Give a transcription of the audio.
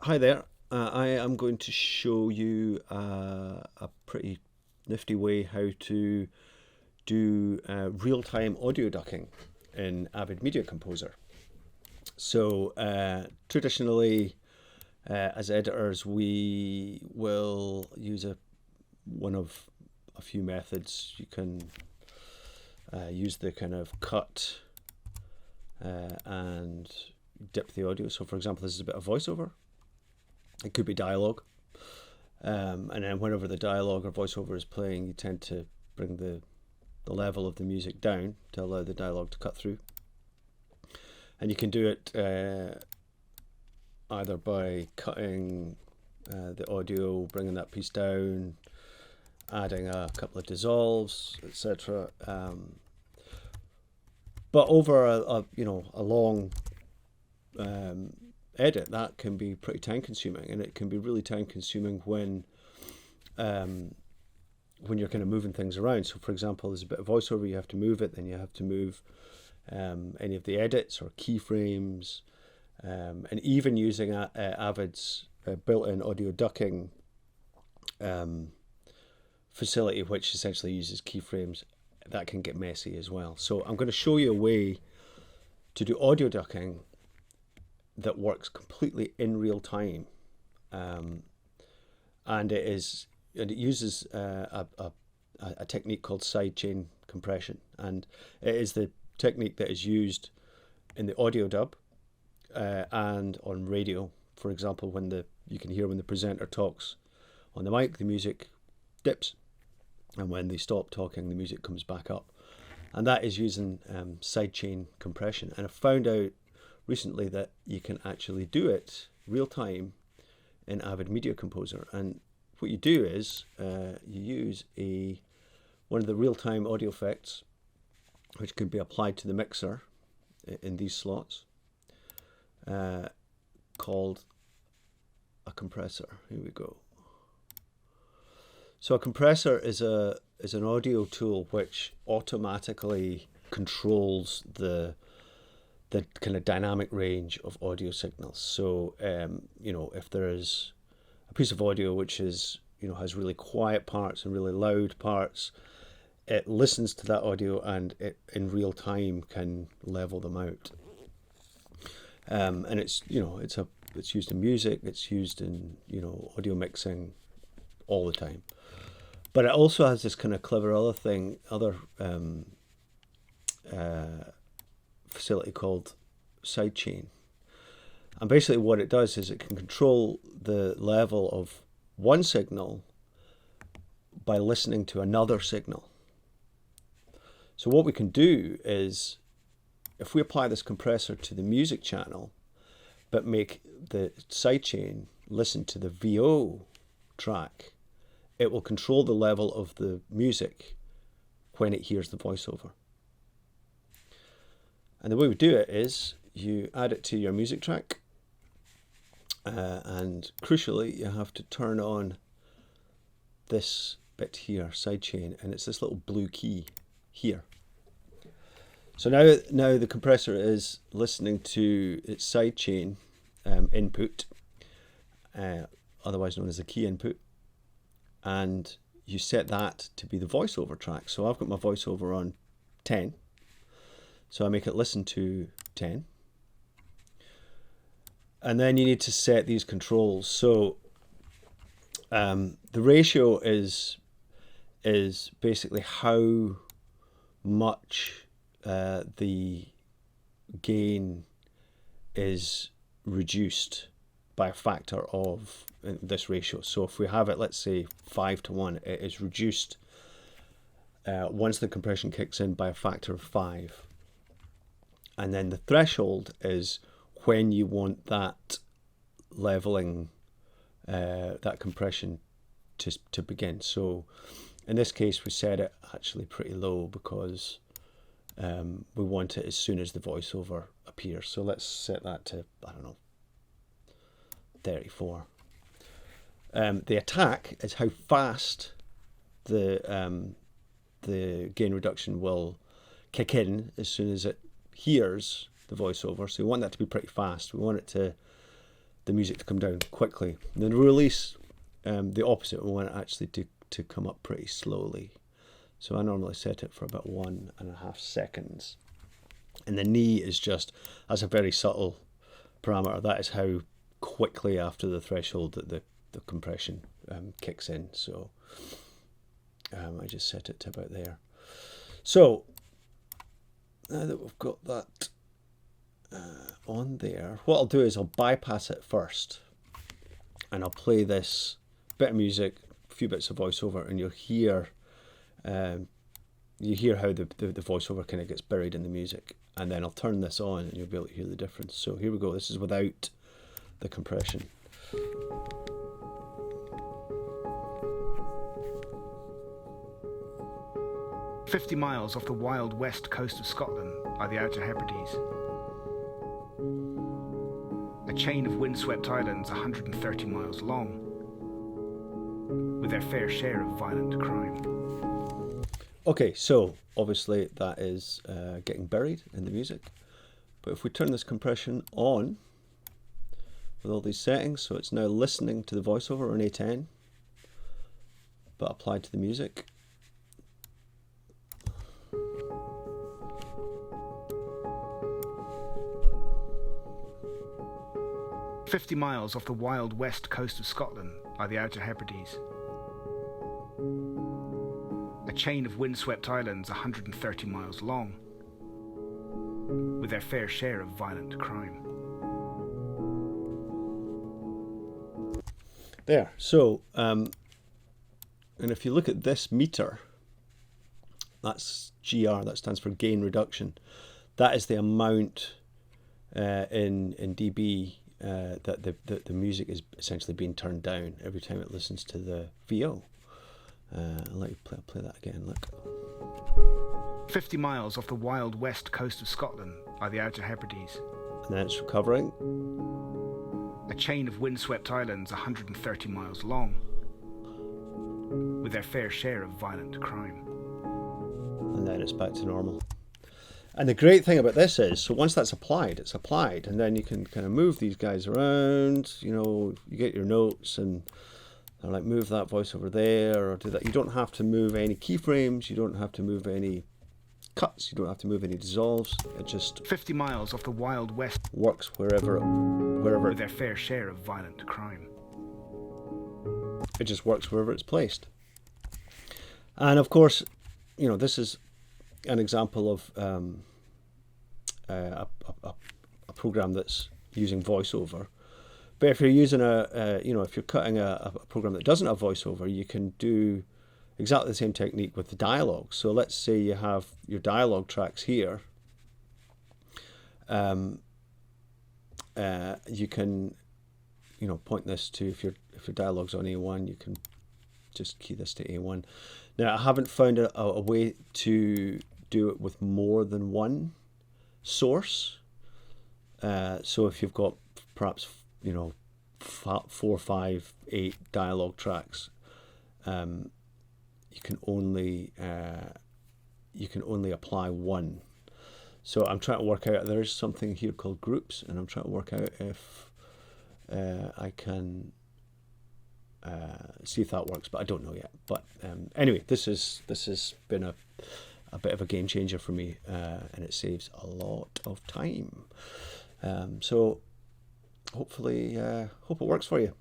Hi there. I am going to show you a pretty nifty way how to do real-time audio ducking in Avid Media Composer. So traditionally, as editors, we will use one of a few methods. You can use the kind of cut and dip the audio. So for example, this is a bit of voiceover. It could be dialogue, and then whenever the dialogue or voiceover is playing, you tend to bring the level of the music down to allow the dialogue to cut through. And you can do it either by cutting the audio, bringing that piece down, adding a couple of dissolves, etc. But over a long edit, that can be pretty time consuming, and it can be really time consuming when you're kind of moving things around. So for example, there's a bit of voiceover, you have to move it, then you have to move any of the edits or keyframes, and even using Avid's built-in audio ducking facility, which essentially uses keyframes, that can get messy as well. So I'm going to show you a way to do audio ducking that works completely in real time, and it uses a technique called sidechain compression, and it is the technique that is used in the audio dub and on radio. For example, you can hear when the presenter talks on the mic, the music dips, and when they stop talking, the music comes back up, and that is using sidechain compression. And I found out recently that you can actually do it real time in Avid Media Composer. And what you do is you use one of the real time audio effects, which can be applied to the mixer in these slots, called a compressor. Here we go. So a compressor is an audio tool which automatically controls the kind of dynamic range of audio signals. So if there is a piece of audio which is has really quiet parts and really loud parts, it listens to that audio and it in real time can level them out. And it's used in music, it's used in audio mixing all the time. But it also has this kind of clever other facility called sidechain. And basically what it does is it can control the level of one signal by listening to another signal. So what we can do is, if we apply this compressor to the music channel, but make the sidechain listen to the VO track, it will control the level of the music when it hears the voiceover. And the way we do it is you add it to your music track, and crucially you have to turn on this bit here, sidechain, and it's this little blue key here. So now the compressor is listening to its sidechain input, otherwise known as the key input, and you set that to be the voiceover track. So I've got my voiceover on 10. So I make it listen to 10. And then you need to set these controls. So the ratio is basically how much the gain is reduced by a factor of this ratio. So if we have it, let's say 5:1, it is reduced once the compression kicks in by a factor of 5. And then the threshold is when you want that leveling, that compression to begin. So in this case, we set it actually pretty low because we want it as soon as the voiceover appears. So let's set that to, 34. The attack is how fast the gain reduction will kick in as soon as it hears the voiceover. So we want that to be pretty fast. We want it to the music to come down quickly. And then release, the opposite, we want it actually to come up pretty slowly. So I normally set it for about 1.5 seconds. And the knee is just, that's a very subtle parameter. That is how quickly after the threshold that the compression kicks in. So I just set it to about there. So now that we've got that on there, what I'll do is I'll bypass it first, and I'll play this bit of music, a few bits of voiceover, and you'll hear how the voiceover kind of gets buried in the music. And then I'll turn this on and you'll be able to hear the difference. So here we go. This is without the compression. "50 miles off the wild west coast of Scotland are the Outer Hebrides, a chain of windswept islands 130 miles long, with their fair share of violent crime." Okay, so obviously that is getting buried in the music. But if we turn this compression on with all these settings, so it's now listening to the voiceover on A10, but applied to the music. "50 miles off the wild west coast of Scotland are the Outer Hebrides, a chain of windswept islands 130 miles long, with their fair share of violent crime." There. So, and if you look at this meter, that's GR, that stands for gain reduction. That is the amount in dB that the music is essentially being turned down every time it listens to the VO. I'll let you play that again. Look. 50 miles off the wild west coast of Scotland are the Outer Hebrides, And then it's recovering. a chain of windswept islands 130 miles long, with their fair share of violent crime. And then it's back to normal. And the great thing about this is, so once that's applied, it's applied, and then you can kind of move these guys around. You know, you get your notes and they're like, move that voice over there or do that. You don't have to move any keyframes. You don't have to move any cuts. You don't have to move any dissolves. It just 50 miles off the wild west, works wherever with their fair share of violent crime. It just works wherever it's placed. And of course, you know, this is an example of a program that's using voiceover. But if you're using if you're cutting a program that doesn't have voiceover, you can do exactly the same technique with the dialogue. So let's say you have your dialogue tracks here. You can, point this to, if your dialogue's on A1, you can just key this to A1. Now, I haven't found a way to do it with more than one source. So if you've got perhaps 4, 5, 8 dialogue tracks, you can only apply one. So I'm trying to work out, there's something here called groups, and I'm trying to work out if I can see if that works, but I don't know yet. But anyway, this has been a bit of a game changer for me, and it saves a lot of time. So hopefully, hope it works for you.